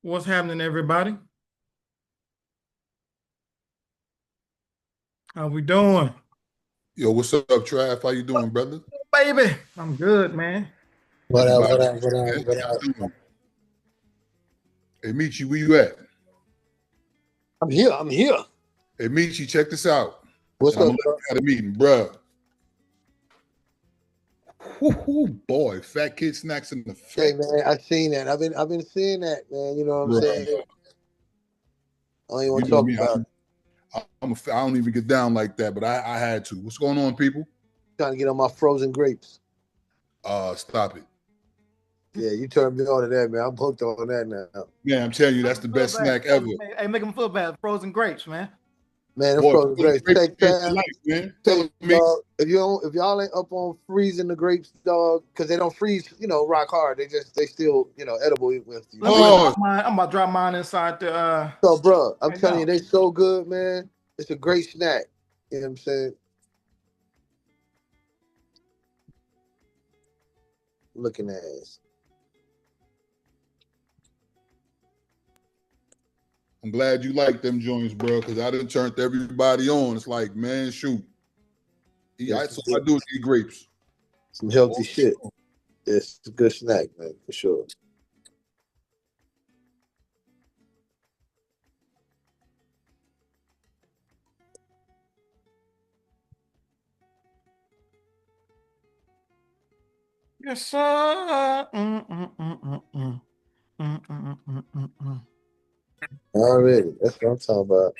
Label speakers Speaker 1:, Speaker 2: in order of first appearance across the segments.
Speaker 1: What's happening, everybody? How we doing?
Speaker 2: Yo, what's up, Trav? How you doing, brother?
Speaker 1: Baby, I'm good, man.
Speaker 3: What up,
Speaker 2: Everybody,
Speaker 3: what up, what up,
Speaker 2: man,
Speaker 3: what
Speaker 2: how
Speaker 3: up?
Speaker 2: y'all doing? Hey, Michi, where you at?
Speaker 3: I'm here.
Speaker 2: Hey, Michi, check this out.
Speaker 3: What's
Speaker 2: And I'm
Speaker 3: up,
Speaker 2: gonna let
Speaker 3: bro?
Speaker 2: you have a meeting, bruh. Whoo, boy, fat kid snacks in the
Speaker 3: Hey
Speaker 2: fat,
Speaker 3: man, I seen that. I've been seeing that, man. You know what I'm
Speaker 2: bruh.
Speaker 3: saying? I don't even
Speaker 2: You
Speaker 3: want to
Speaker 2: know
Speaker 3: talk
Speaker 2: me.
Speaker 3: about it.
Speaker 2: I don't even get down like that, but I had to. What's going on, people?
Speaker 3: Trying to get on my frozen grapes.
Speaker 2: Stop it.
Speaker 3: Yeah, you turned me on to that, man. I'm hooked on that now.
Speaker 2: Man, I'm telling you, that's the
Speaker 1: Feel
Speaker 2: best
Speaker 1: bad.
Speaker 2: snack ever.
Speaker 1: Hey, make them feel bad. Frozen grapes, man.
Speaker 3: Man, them
Speaker 2: Boy,
Speaker 3: frozen
Speaker 2: frozen
Speaker 3: grapes
Speaker 2: grapes
Speaker 3: take
Speaker 2: changed my
Speaker 3: time.
Speaker 2: life, man. Tell
Speaker 3: Take
Speaker 2: me.
Speaker 3: if y'all ain't up on freezing the grapes, dog, because they don't freeze, rock hard. They still, edible with you.
Speaker 1: Let me
Speaker 2: Oh,
Speaker 1: drop mine. I'm about to drop mine inside the
Speaker 3: So, bro, I'm
Speaker 1: right
Speaker 3: telling
Speaker 1: now.
Speaker 3: you, they so good, man. It's a great snack. You know what I'm saying? Looking at it.
Speaker 2: I'm glad you like them joints, bro, because I done turned everybody on. It's like, man, shoot.
Speaker 3: It's
Speaker 2: So I do is eat grapes.
Speaker 3: some healthy shit. It's a good snack, man, for sure.
Speaker 1: Yes, sir. Mm.
Speaker 3: Already. That's what I'm talking about.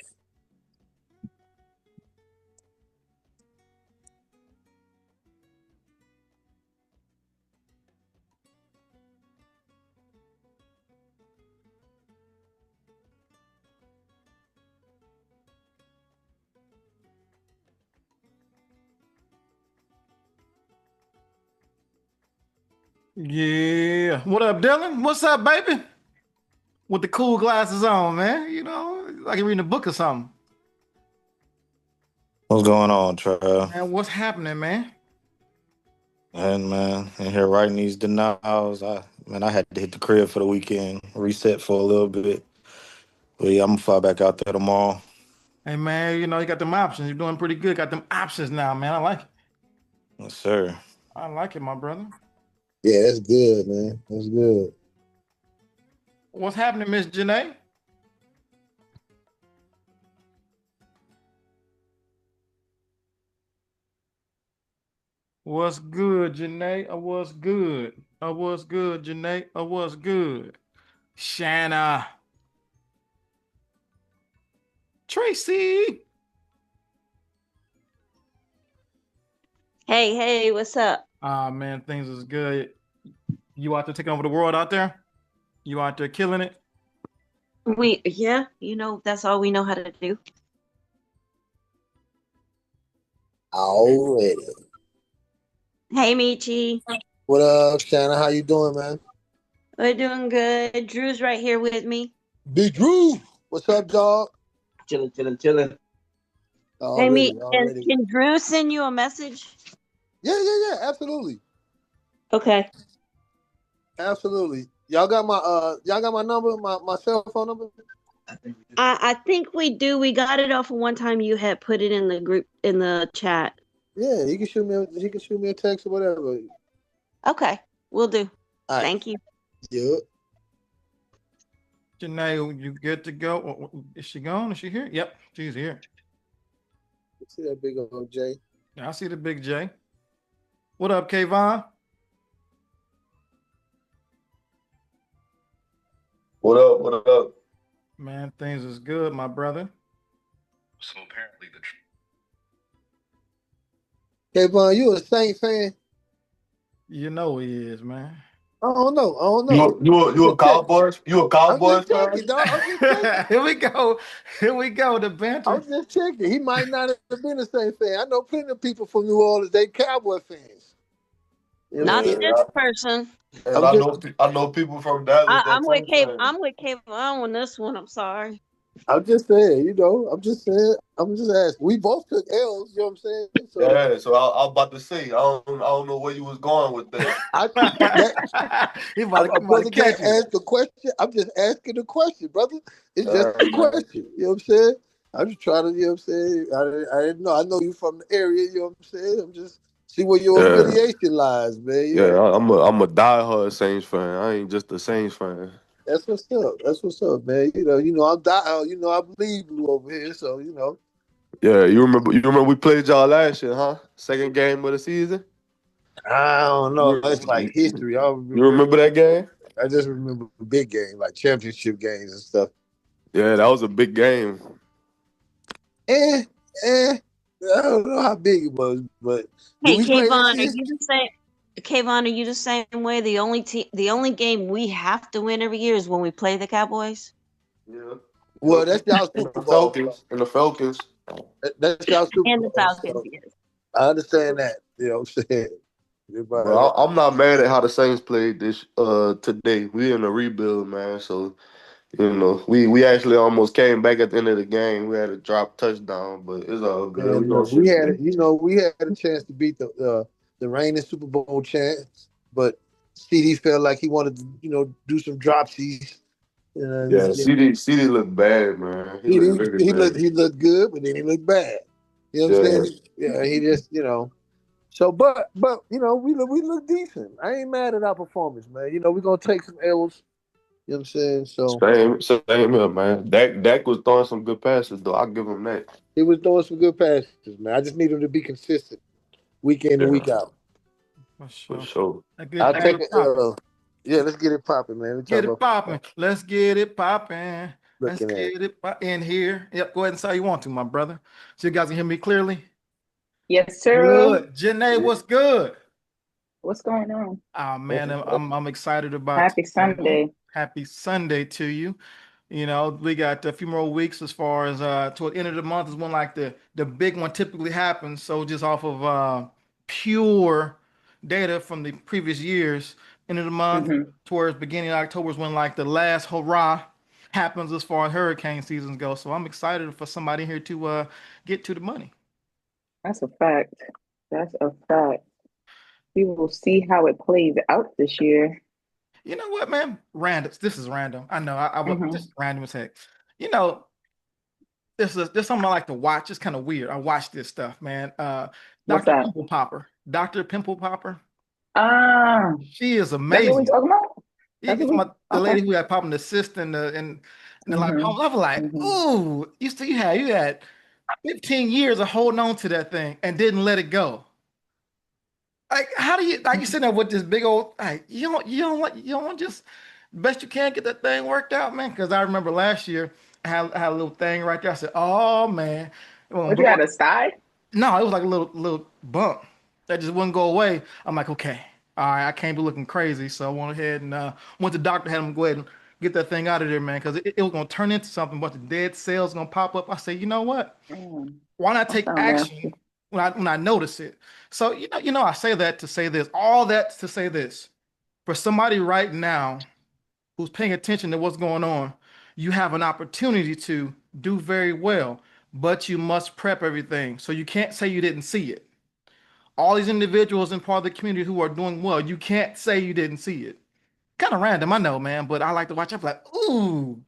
Speaker 1: Yeah. What up, Dylan? What's up, baby? With the cool glasses on, man. Like you're reading a book or something.
Speaker 4: What's going on, Trav?
Speaker 1: Man, what's happening, man?
Speaker 4: And man, in here writing these denials. I had to hit the crib for the weekend, reset for a little bit. But yeah, I'm gonna fly back out there tomorrow.
Speaker 1: Hey, man, you got them options. You're doing pretty good. Got them options now, man. I like it.
Speaker 4: Yes, sir.
Speaker 1: I like it, my brother.
Speaker 3: Yeah, that's good, man. That's good.
Speaker 1: What's happening, Miss Janae? What's good, Janae? What's good? What's good, Janae? What's good? Shanna. Tracy.
Speaker 5: Hey, what's up?
Speaker 1: Ah, man, things is good. You out there taking over the world out there? You out there killing it?
Speaker 5: Yeah, that's all we know how to do.
Speaker 3: Already.
Speaker 5: Hey, Michi.
Speaker 3: What up, Shanna? How you doing, man?
Speaker 5: We're doing good. Drew's right here with me.
Speaker 3: Big Drew. What's up, dog?
Speaker 6: Chilling.
Speaker 5: Hey, me,
Speaker 3: Already,
Speaker 5: can,
Speaker 3: already.
Speaker 5: can Drew send you a message?
Speaker 3: Yeah, absolutely.
Speaker 5: Okay.
Speaker 3: Absolutely. Y'all got my number, my cell phone number?
Speaker 5: I think we do. We got it off of one time you had put it in the group, in the chat.
Speaker 3: Yeah, he can shoot me a text or whatever.
Speaker 5: Okay, we'll do.
Speaker 3: All right.
Speaker 5: Thank you.
Speaker 3: Yeah.
Speaker 1: Janae, you good to go? Is she gone? Is she here? Yep, she's here.
Speaker 3: See that big old J.
Speaker 1: I see the big J. What up, Kayvon?
Speaker 6: What up?
Speaker 1: Man, things is good, my brother. So apparently the
Speaker 3: Hey, Von, you a Saint fan?
Speaker 1: You know he is, man.
Speaker 3: I don't know.
Speaker 6: You a
Speaker 3: Just check.
Speaker 6: Cowboys? You a
Speaker 3: I'm
Speaker 6: Cowboys
Speaker 3: just
Speaker 6: fan?
Speaker 3: checking, dog. I'm just checking.
Speaker 1: Here we go. Here we go. The banter.
Speaker 3: I'm just checking. He might not have been a Saint fan. I know plenty of people from New Orleans. They Cowboy fans. You know what I'm
Speaker 5: Not
Speaker 3: saying?
Speaker 5: this person.
Speaker 6: And
Speaker 3: I'm
Speaker 6: I
Speaker 3: just
Speaker 6: know I know people from Dallas that
Speaker 5: I'm with
Speaker 6: Saints fans.
Speaker 5: I'm with Kayvon on this one. I'm sorry.
Speaker 3: I'm just saying, I'm just saying, I'm just asking. We both took L's, you know what I'm saying? So
Speaker 6: Yeah, so I was about to say, I don't know where you was going with that.
Speaker 3: I that
Speaker 1: He
Speaker 3: a
Speaker 1: about to
Speaker 3: brother
Speaker 1: catch
Speaker 3: can't
Speaker 1: it.
Speaker 3: ask a question. I'm just asking a question, brother. It's
Speaker 6: All
Speaker 3: just a
Speaker 6: right, man.
Speaker 3: question. You know what I'm saying? I'm just trying to, you know what I'm saying? I didn't know. I know you from the area, you know what I'm saying? I'm just see where your
Speaker 6: Yeah,
Speaker 3: affiliation lies, man. You
Speaker 6: yeah.
Speaker 3: know?
Speaker 6: I'm a diehard Saints fan. I ain't just a Saints fan.
Speaker 3: That's what's up. That's what's up, man. I'm die I believe blue over here, so
Speaker 6: Yeah, you remember we played y'all last year, huh? Second game of the season.
Speaker 3: I don't know.
Speaker 6: You,
Speaker 3: It's like
Speaker 6: you
Speaker 3: history. I don't
Speaker 6: you
Speaker 3: remember.
Speaker 6: remember that game?
Speaker 3: I just remember the big game, like championship games and stuff.
Speaker 6: Yeah, that was a big game.
Speaker 3: Eh, eh. I don't know how big it was, but did
Speaker 5: Hey,
Speaker 3: we play
Speaker 5: Kayvon,
Speaker 3: this
Speaker 5: are
Speaker 3: year?
Speaker 5: you the same? Kayvon, are you the same way? The only game we have to win every year is when we play the Cowboys.
Speaker 6: Yeah.
Speaker 3: Well,
Speaker 6: Yep.
Speaker 3: that's y'all
Speaker 6: And the
Speaker 3: Super Bowl.
Speaker 6: Falcons. And the Falcons.
Speaker 3: That's y'all Super
Speaker 5: And the
Speaker 3: Bowl.
Speaker 5: Falcons,
Speaker 3: So
Speaker 5: yes.
Speaker 3: I understand that. You know what I'm saying?
Speaker 6: But
Speaker 3: Everybody,
Speaker 6: I'm not mad at how the Saints played this today. We in a rebuild, man. So we actually almost came back at the end of the game. We had a drop touchdown, but it's all good. We
Speaker 3: and
Speaker 6: gonna fix it.
Speaker 3: we had a chance to beat the reigning Super Bowl champs, but CD felt like he wanted to, do some dropsies.
Speaker 6: Yeah,
Speaker 3: And
Speaker 6: CD looked bad, man. He looked really bad.
Speaker 3: he looked good, but then he looked bad. You know what I'm
Speaker 6: Yeah,
Speaker 3: saying? Yeah, he just So, but we look decent. I ain't mad at our performance, man. We're gonna take some L's. You know what I'm saying? So
Speaker 6: same here, man. Dak was throwing some good passes though. I'll give him that.
Speaker 3: he was doing some good passes, man. I just need him to be consistent week in and week
Speaker 6: Yeah,
Speaker 3: out.
Speaker 1: For
Speaker 6: for
Speaker 1: sure.
Speaker 6: sure.
Speaker 3: I'll
Speaker 1: Let's get
Speaker 3: take
Speaker 1: it
Speaker 3: it.
Speaker 1: popping.
Speaker 3: Yeah, let's get it popping, man. We talk
Speaker 1: Get it
Speaker 3: about
Speaker 1: popping. Let's get it popping. Let's
Speaker 3: looking at it.
Speaker 1: get it in here. Yep, go ahead and say how you want to, my brother. So you guys can hear me clearly?
Speaker 7: Yes, sir.
Speaker 1: Good. Janae, what's good?
Speaker 7: What's going on?
Speaker 1: Oh man, I'm excited about
Speaker 7: Happy
Speaker 1: today.
Speaker 7: Sunday.
Speaker 1: Happy Sunday to you. We got a few more weeks as far as toward the end of the month is when like the big one typically happens. So just off of pure data from the previous years, end of the month
Speaker 7: Hmm.
Speaker 1: towards beginning of October is when like the last hurrah happens as far as hurricane seasons go. So I'm excited for somebody here to get to the money.
Speaker 7: That's a fact. That's a fact. We will see how it plays out this year.
Speaker 1: You know what, man? Random. This is random. I know. This
Speaker 7: Hmm.
Speaker 1: is random as heck. You know, there's something I like to watch. It's kind of weird. I watch this stuff, man.
Speaker 7: What's
Speaker 1: Dr.
Speaker 7: that?
Speaker 1: Pimple Popper. Dr. Pimple Popper.
Speaker 7: Ah,
Speaker 1: She is
Speaker 7: that's what we
Speaker 1: amazing.
Speaker 7: talking about?
Speaker 1: You
Speaker 7: That's
Speaker 1: talking
Speaker 7: what we
Speaker 1: about the
Speaker 7: okay.
Speaker 1: lady who had popping the cyst and the like
Speaker 7: Hmm.
Speaker 1: I was like,
Speaker 7: Hmm.
Speaker 1: ooh, you had 15 years of holding on to that thing and didn't let it go. Like, how do you like you sitting there with this big old like you don't just best you can get that thing worked out, man? Because I remember last year I had a little thing right there. I said, oh man.
Speaker 7: What you had a side?
Speaker 1: No, it was like a little bump that just wouldn't go away. I'm like, okay, all right, I can't be looking crazy. So I went ahead and went to the doctor, had him go ahead and get that thing out of there, man, because it was gonna turn into something. But the dead cells gonna pop up. I said, you know what?
Speaker 7: Mm,
Speaker 1: Why not
Speaker 7: that
Speaker 1: take
Speaker 7: sound
Speaker 1: action
Speaker 7: nasty.
Speaker 1: when I notice it? So I say that to say this, all that to say this. For somebody right now who's paying attention to what's going on, you have an opportunity to do very well, but you must prep everything. So you can't say you didn't see it. All these individuals in part of the community who are doing well, you can't say you didn't see it. Kind of random, I know, man, but I like to watch. I'm like, ooh,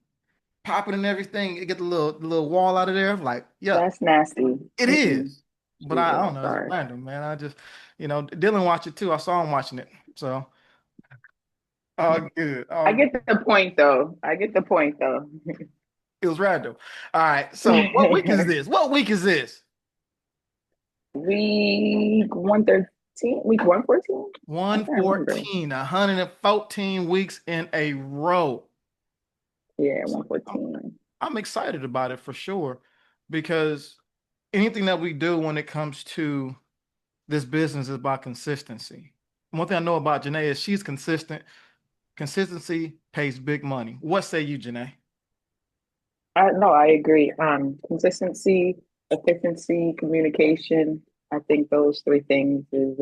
Speaker 1: popping and everything. You get the little wall out of there. I'm like, yeah,
Speaker 7: That's nasty.
Speaker 1: it
Speaker 7: Mm-mm.
Speaker 1: is. But I
Speaker 7: Jesus,
Speaker 1: don't know, it's
Speaker 7: sorry.
Speaker 1: random, man. I just, Dylan watched it too. I saw him watching it. So, all good.
Speaker 7: I
Speaker 1: All good.
Speaker 7: get the point though. I get the point though.
Speaker 1: It was random. All right. So, what week is this? What week is this?
Speaker 7: Week 113, week 114? I can't remember.
Speaker 1: 114, 114 weeks in a row.
Speaker 7: Yeah,
Speaker 1: So I'm,
Speaker 7: 114.
Speaker 1: I'm excited about it for sure because anything that we do when it comes to this business is about consistency. One thing I know about Janae is she's consistent. Consistency pays big money. What say you, Janae?
Speaker 7: No, I agree. Consistency, efficiency, communication. I think those three things is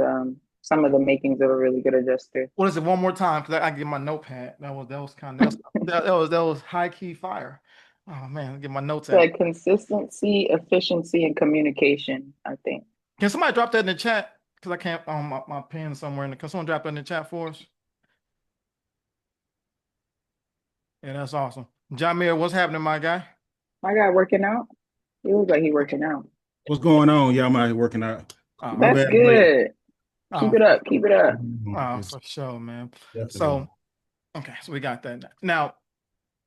Speaker 7: some of the makings of a really good adjuster.
Speaker 1: What is it? One more time, because I get my notepad. That was kind of that was high key fire. Oh man, get my notes
Speaker 7: So
Speaker 1: out.
Speaker 7: consistency, efficiency, and communication, I think.
Speaker 1: Can somebody drop that in the chat? Because I can't my pen somewhere in the. Can someone drop that in the chat for us? Yeah, that's awesome. Jamir, what's happening, my guy?
Speaker 7: My guy working out. He looks like he working out.
Speaker 8: What's going on? Yeah, I'm out here working out. My
Speaker 1: Oh,
Speaker 7: That's
Speaker 8: bad, I'm late.
Speaker 7: good. Keep
Speaker 1: oh,
Speaker 7: it up. Keep it up.
Speaker 8: Yes,
Speaker 1: for sure, man.
Speaker 8: definitely.
Speaker 1: So, okay, so we got that. Now,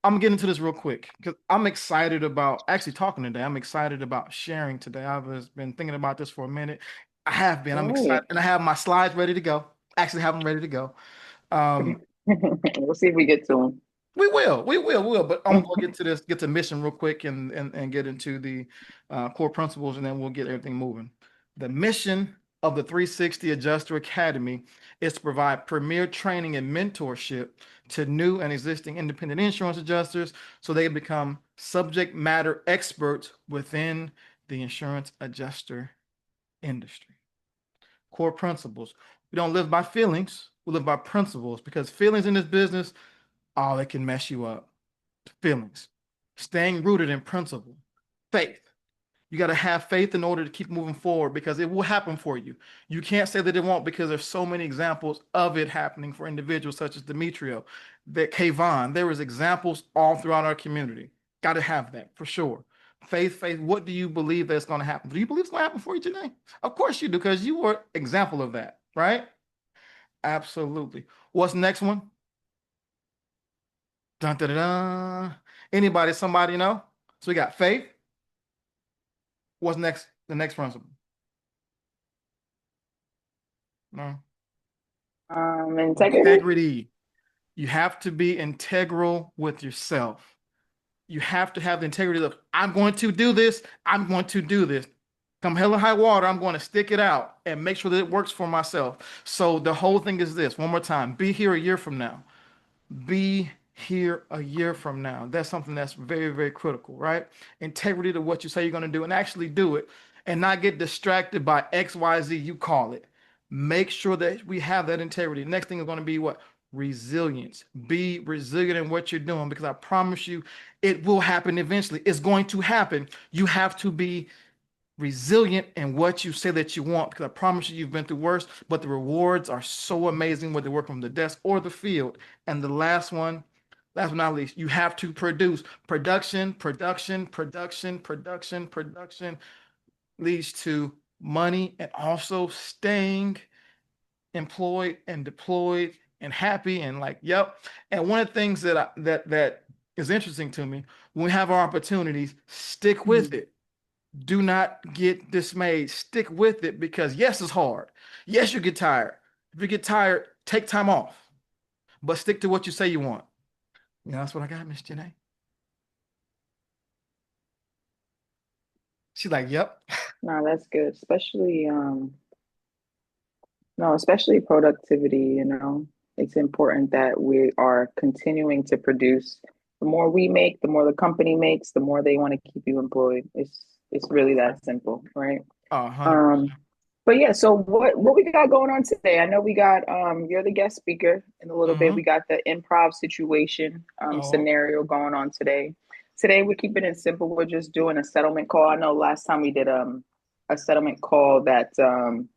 Speaker 1: I'm gonna get into this real quick because I'm excited about actually talking today. I'm excited about sharing today. I've just been thinking about this for a minute. I have been. I'm
Speaker 7: All
Speaker 1: excited, and I have my slides ready to go. Actually, have them ready to go. Um,
Speaker 7: right. We'll see if we get to
Speaker 1: we will. But I'm
Speaker 7: him.
Speaker 1: gonna get to this, get to mission real quick, and get into the core principles, and then we'll get everything moving. The mission of the 360 Adjuster Academy is to provide premier training and mentorship to new and existing independent insurance adjusters, so they become subject matter experts within the insurance adjuster industry. Core principles. We don't live by feelings. We live by principles, because feelings in this business, oh, it can mess you up. Feelings. Staying rooted in principle. Faith. You got to have faith in order to keep moving forward, because it will happen for you. You can't say that it won't, because there's so many examples of it happening for individuals such as Demetrio, that Kayvon. There is examples all throughout our community. Got to have that for sure. Faith. What do you believe that's going to happen? Do you believe it's going to happen for you, Janae? Of course you do, because you were an example of that, right? Absolutely. What's the next one? Dun, dun, dun, dun. Anybody, somebody know? So we got faith. What's next? The next principle. No.
Speaker 7: Integrity.
Speaker 1: Integrity. You have to be integral with yourself. You have to have the integrity of, I'm going to do this. I'm going to do this. Come hell or high water, I'm going to stick it out and make sure that it works for myself. So the whole thing is this, one more time, be here a year from now. Be here a year from now. That's something that's very, very critical, right? Integrity to what you say you're going to do, and actually do it, and not get distracted by XYZ, you call it. Make sure that we have that integrity. Next thing is going to be what? Resilience. Be resilient in what you're doing, because I promise you it will happen eventually. It's going to happen. You have to be resilient in what you say that you want, because I promise you, you've been through worse, but the rewards are so amazing, whether they work from the desk or the field. And the last one, last but not least, you have to produce. Production leads to money, and also staying employed and deployed and happy and like, yep. And one of the things that is interesting to me, when we have our opportunities, stick with it. Do not get dismayed. Stick with it, because yes, it's hard. Yes, you get tired. If you get tired, take time off, but stick to what you say you want. That's what I got, Miss Janae. She's like, yep.
Speaker 7: No, that's good. Especially no, especially productivity, It's important that we are continuing to produce. The more we make, the more the company makes, the more they want to keep you employed. It's really that simple, right?
Speaker 1: 100%.
Speaker 7: Um, but yeah, so what we got going on today? I know we got you're the guest speaker in a little bit.
Speaker 1: Mm-hmm.
Speaker 7: We got the improv situation
Speaker 1: Oh,
Speaker 7: scenario going on today. Today we're keeping it simple. We're just doing a settlement call. I know last time we did a settlement call that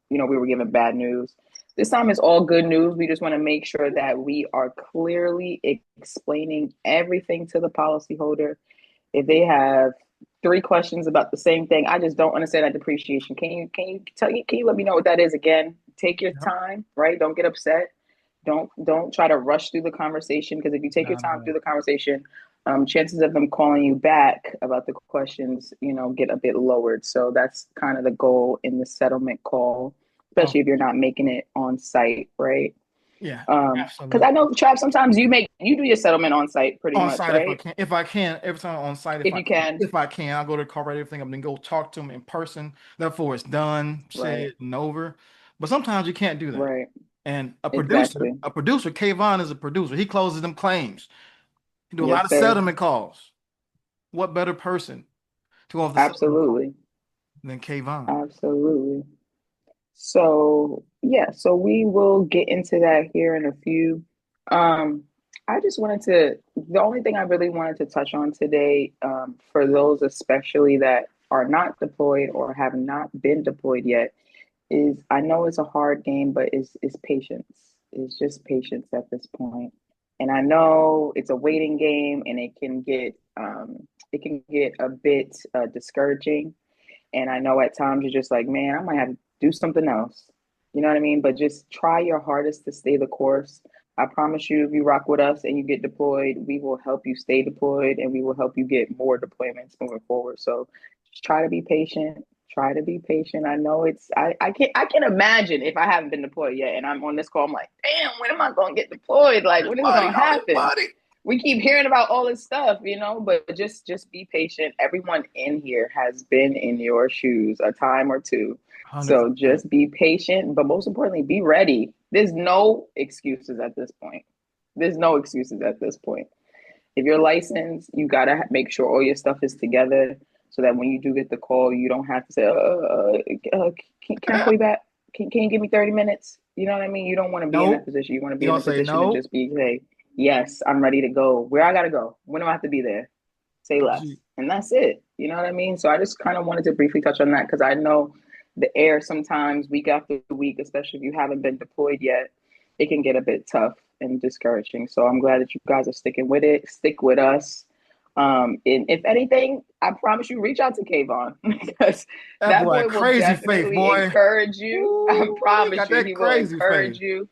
Speaker 7: we were given bad news. This time is all good news. We just want to make sure that we are clearly explaining everything to the policyholder. If they have three questions about the same thing, I just don't understand that depreciation. Can you let me know what that is again? Take your
Speaker 1: yep.
Speaker 7: time, right? Don't get upset. Don't try to rush through the conversation, because if you take your time through
Speaker 1: No.
Speaker 7: the conversation, chances of them calling you back about the questions, get a bit lowered. So that's kind of the goal in the settlement call,
Speaker 1: Oh,
Speaker 7: especially if you're not making it on site, right?
Speaker 1: yeah,
Speaker 7: Because I
Speaker 1: absolutely.
Speaker 7: know, Trav, sometimes you do your settlement on site pretty
Speaker 1: On
Speaker 7: much,
Speaker 1: site if I
Speaker 7: right?
Speaker 1: can. If I can, every time on site,
Speaker 7: If you can,
Speaker 1: if I can, I'll go to the car, write everything up, and then go talk to them in person. Therefore, it's done,
Speaker 7: right,
Speaker 1: said, and over. But sometimes you can't do that.
Speaker 7: right,
Speaker 1: And
Speaker 7: exactly.
Speaker 1: a producer, Kayvon is a producer. He closes them claims. He do a lot
Speaker 7: Yes,
Speaker 1: of
Speaker 7: sir.
Speaker 1: settlement calls. What better person to go off the settlement call
Speaker 7: Absolutely.
Speaker 1: than Kayvon?
Speaker 7: Absolutely. So, yeah, so we will get into that here in a few. Um, I just wanted to, the only thing I really wanted to touch on today, for those especially that are not deployed or have not been deployed yet, is I know it's a hard game, but it's patience. It's just patience at this point. And I know it's a waiting game, and it can get a bit discouraging. And I know at times you're just like, man, I might have to do something else. You know what I mean? But just try your hardest to stay the course. I promise you, if you rock with us and you get deployed, we will help you stay deployed, and we will help you get more deployments moving forward. So just try to be patient. Try to be patient. I know I can imagine if I haven't been deployed yet and I'm on this call, I'm like, damn, when am I gonna get deployed? Like, when is it gonna happen? We keep hearing about all this stuff, but just be patient. Everyone in here has been in your shoes a time or two.
Speaker 1: 100%.
Speaker 7: So just be patient, but most importantly, be ready. There's no excuses at this point. There's no excuses at this point. If you're licensed, you gotta make sure all your stuff is together so that when you do get the call, you don't have to say, can I call you back? Can you give me 30 minutes? You know what I mean? You don't want to be in that position. You want to be in a position to just be, hey, yes, I'm ready to go. Where I gotta go? When do I have to be there? Say less. And that's it. You know what I mean? So I just kind of wanted to briefly touch on that because I know the air sometimes week after week, especially if you haven't been deployed yet, it can get a bit tough and discouraging. So I'm glad that you guys are sticking with it. Stick with us. And if anything, I promise you, reach out to Kayvon because that boy will definitely encourage you. I promise you, he will encourage you.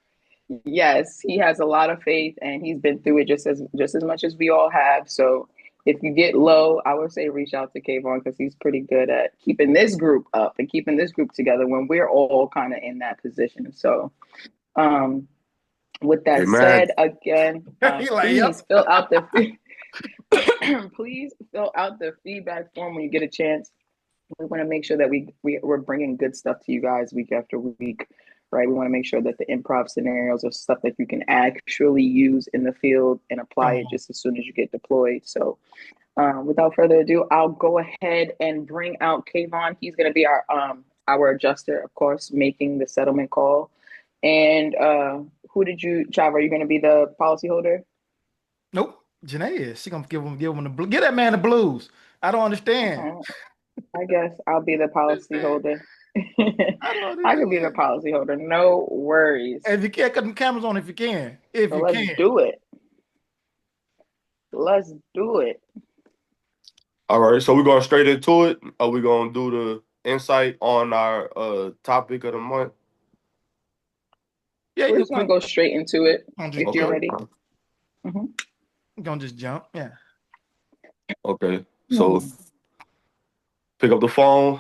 Speaker 7: Yes, he has a lot of faith, and he's been through it just as much as we all have. So if you get low, I would say reach out to Kayvon because he's pretty good at keeping this group up and keeping this group together when we're all kind of in that position. So, with that said, again, please fill out the please fill out the feedback form when you get a chance. We want to make sure that we're bringing good stuff to you guys week after week, right? We want to make sure that the improv scenarios are stuff that you can actually use in the field and apply it just as soon as you get deployed. So without further ado, I'll go ahead and bring out Kayvon. He's going to be our adjuster, of course, making the settlement call. And Chav, are you going to be the policyholder?
Speaker 1: Nope. Janae is. She gonna give him the get that man the blues. I don't understand.
Speaker 7: I guess I'll be the policyholder. I can be the policyholder. No worries.
Speaker 1: And if you can't cut them cameras on, if you can.
Speaker 7: Let's do it. Let's do it.
Speaker 6: All right, so we're going straight into it. Are we going to do the insight on our topic of the month?
Speaker 7: Yeah, we're just going to go straight into it if you're ready.
Speaker 1: Mm-hmm. I'm going to just jump. Yeah.
Speaker 6: Okay, so pick up the phone,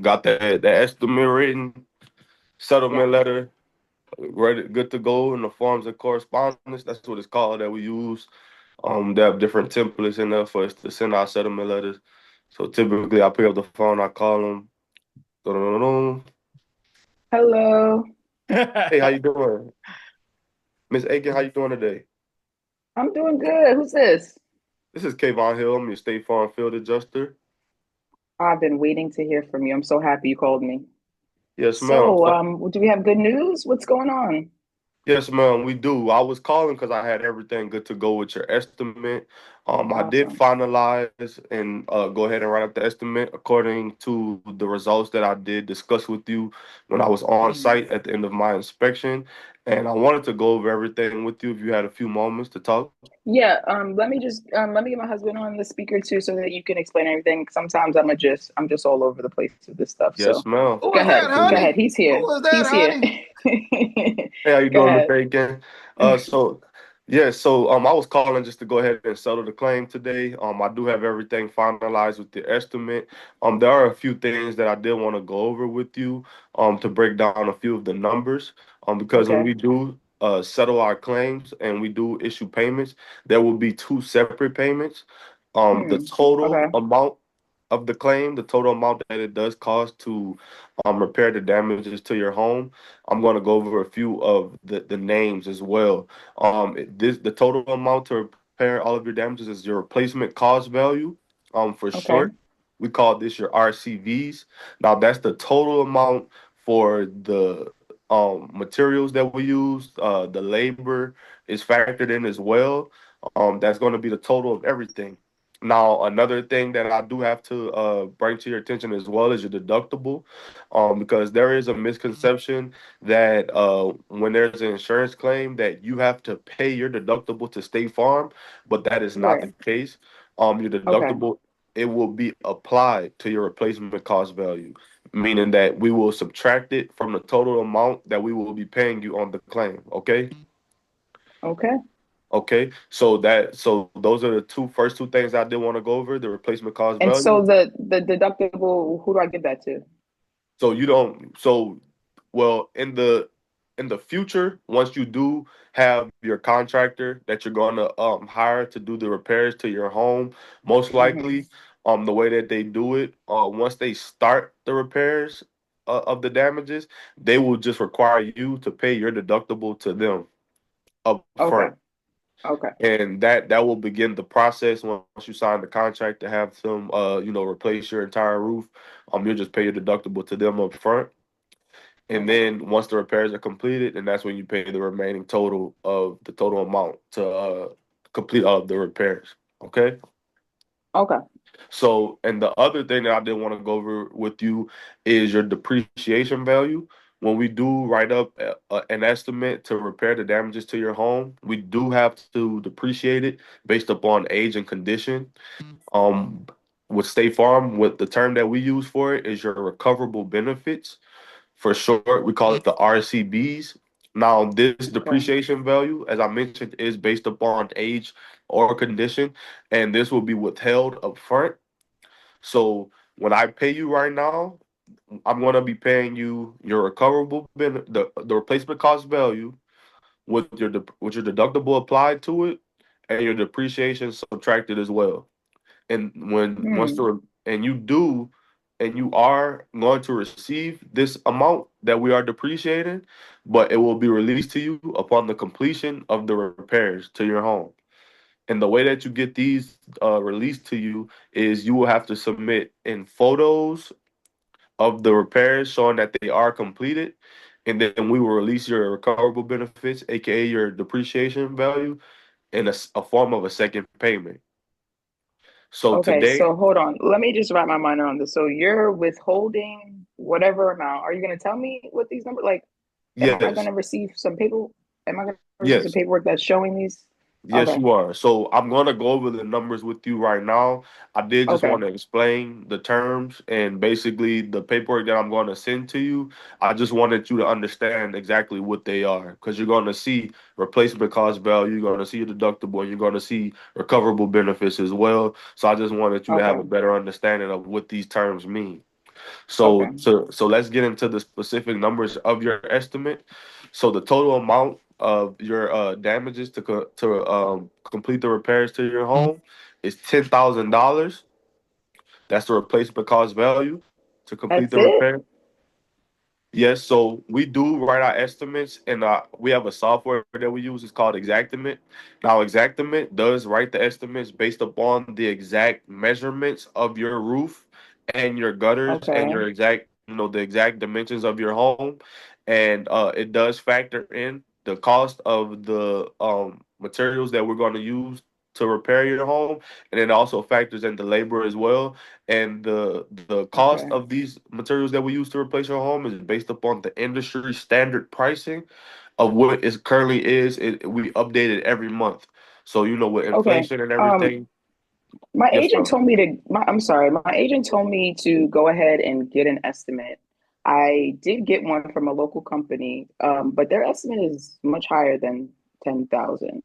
Speaker 6: got that estimate written, settlement letter, ready, good to go in the forms of correspondence. That's what it's called that we use. They have different templates in there for us to send our settlement letters. So typically, I pick up the phone, I call them.
Speaker 7: Hello.
Speaker 6: Hey, how you doing? Miss Aiken, how you doing today?
Speaker 7: I'm doing good. Who's this?
Speaker 6: This is Kayvon Hill. I'm your State Farm Field Adjuster.
Speaker 7: I've been waiting to hear from you. I'm so happy you called me.
Speaker 6: Yes, ma'am.
Speaker 7: So, do we have good news? What's going on?
Speaker 6: Yes, ma'am, we do. I was calling because I had everything good to go with your estimate.
Speaker 7: Awesome.
Speaker 6: I did finalize and go ahead and write up the estimate according to the results that I did discuss with you when I was on site at the end of my inspection. And I wanted to go over everything with you if you had a few moments to talk.
Speaker 7: Yeah, let me get my husband on the speaker too so that you can explain everything. Sometimes I'm just all over the place with this stuff.
Speaker 6: Yes, ma'am.
Speaker 7: Go ahead. He's here.
Speaker 1: Who is that, honey?
Speaker 6: Hey, how you doing, Mr. Aiken? So I was calling just to go ahead and settle the claim today. I do have everything finalized with the estimate. There are a few things that I did want to go over with you to break down a few of the numbers because when we do settle our claims and we do issue payments, there will be two separate payments. The total amount of the claim, the total amount that it does cost to repair the damages to your home. I'm going to go over a few of the names as well. The total amount to repair all of your damages is your replacement cost value. For short, we call this your RCVs. Now that's the total amount for the materials that we use, the labor is factored in as well. That's going to be the total of everything. Now, another thing that I do have to bring to your attention as well is your deductible, because there is a misconception that when there's an insurance claim that you have to pay your deductible to State Farm, but that is not
Speaker 7: Right.
Speaker 6: the case. Your
Speaker 7: Okay.
Speaker 6: deductible, it will be applied to your replacement cost value, meaning that we will subtract it from the total amount that we will be paying you on the claim. Okay.
Speaker 7: Okay.
Speaker 6: Okay. So those are the first two things I did want to go over: the replacement cost
Speaker 7: And
Speaker 6: value.
Speaker 7: so the deductible, who do I give that to?
Speaker 6: So you don't. So well, in the future, once you do have your contractor that you're going to hire to do the repairs to your home, most
Speaker 7: Mm-hmm.
Speaker 6: likely the way that they do it, once they start the repairs of the damages, they will just require you to pay your deductible to them up
Speaker 7: Okay.
Speaker 6: front.
Speaker 7: Okay.
Speaker 6: And that will begin the process once you sign the contract to have them replace your entire roof. You'll just pay your deductible to them up front. And
Speaker 7: Okay.
Speaker 6: then once the repairs are completed, and that's when you pay the remaining total of the total amount to complete all of the repairs. Okay.
Speaker 7: Okay.
Speaker 6: So, and the other thing that I did want to go over with you is your depreciation value. When we do write up an estimate to repair the damages to your home, we do have to depreciate it based upon age and condition. Um, with State Farm, what the term that we use for it is your recoverable benefits. For short, we call it the RCBs. Now, this
Speaker 7: Okay.
Speaker 6: depreciation value, as I mentioned, is based upon age or condition, and this will be withheld up front. So when I pay you right now, I'm gonna be paying you your the replacement cost value with with your deductible applied to it, and your depreciation subtracted as well. And when once
Speaker 7: Hmm.
Speaker 6: the and you do and you are going to receive this amount that we are depreciating, but it will be released to you upon the completion of the repairs to your home. And the way that you get these released to you is you will have to submit in photos of the repairs showing that they are completed, and then we will release your recoverable benefits, aka your depreciation value, in a form of a second payment. So
Speaker 7: Okay.
Speaker 6: today,
Speaker 7: So hold on. Let me just wrap my mind around this. So you're withholding whatever amount. Are you going to tell me what these numbers like? Am I going
Speaker 6: yes,
Speaker 7: to receive some paper? Am I going to receive some
Speaker 6: yes.
Speaker 7: paperwork that's showing these?
Speaker 6: Yes,
Speaker 7: Okay.
Speaker 6: you are. So I'm gonna go over the numbers with you right now. I did just
Speaker 7: Okay.
Speaker 6: want to explain the terms and basically the paperwork that I'm going to send to you. I just wanted you to understand exactly what they are because you're going to see replacement cost value, you're going to see your deductible, and you're going to see recoverable benefits as well. So I just wanted you to have
Speaker 7: Okay.
Speaker 6: a better understanding of what these terms mean.
Speaker 7: Okay.
Speaker 6: So let's get into the specific numbers of your estimate. So the total amount of your damages to complete the repairs to your home is $10,000. That's the replacement cost value to complete
Speaker 7: That's
Speaker 6: the
Speaker 7: it?
Speaker 6: repair. Yes, so we do write our estimates, and we have a software that we use. It's called Exactimate. Now, Exactimate does write the estimates based upon the exact measurements of your roof and your gutters and
Speaker 7: Okay.
Speaker 6: your exact, the exact dimensions of your home, and it does factor in the cost of the materials that we're going to use to repair your home, and it also factors in the labor as well. And the cost
Speaker 7: Okay.
Speaker 6: of these materials that we use to replace your home is based upon the industry standard pricing of what it currently is. We update it every month. So with
Speaker 7: Okay.
Speaker 6: inflation and
Speaker 7: Um,
Speaker 6: everything.
Speaker 7: my
Speaker 6: Yes,
Speaker 7: agent
Speaker 6: sir.
Speaker 7: told me I'm sorry, my agent told me to go ahead and get an estimate. I did get one from a local company, but their estimate is much higher than 10,000.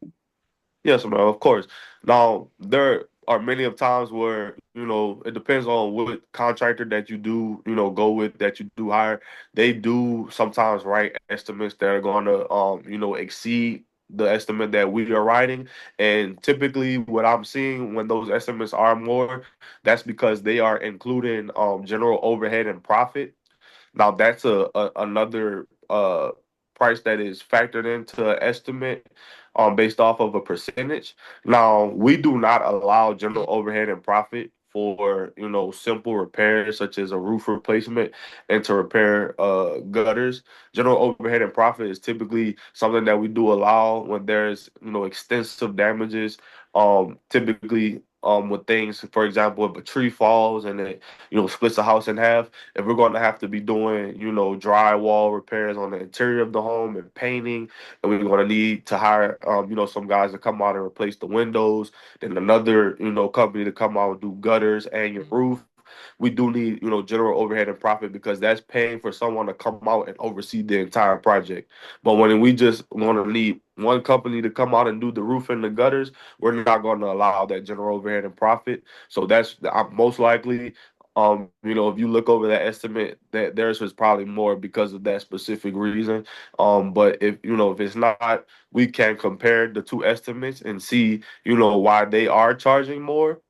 Speaker 6: Yes, man, of course. Now, there are many of times where, it depends on what contractor that you do, go with, that you do hire. They do sometimes write estimates that are going to, exceed the estimate that we are writing. And typically what I'm seeing when those estimates are more, that's because they are including general overhead and profit. Now that's another price that is factored into an estimate based off of a percentage. Now we do not allow general overhead and profit for, simple repairs such as a roof replacement and to repair gutters. General overhead and profit is typically something that we do allow when there's, extensive damages. Typically, with things, for example, if a tree falls and it, splits the house in half, if we're going to have to be doing, drywall repairs on the interior of the home and painting, and we're going to need to hire, some guys to come out and replace the windows, then another, company to come out and do gutters and your roof. We do need, general overhead and profit because that's paying for someone to come out and oversee the entire project. But when we just want to need one company to come out and do the roof and the gutters, we're not going to allow that general overhead and profit. So that's most likely, if you look over that estimate, that theirs was probably more because of that specific reason. But if it's not, we can compare the two estimates and see, why they are charging more.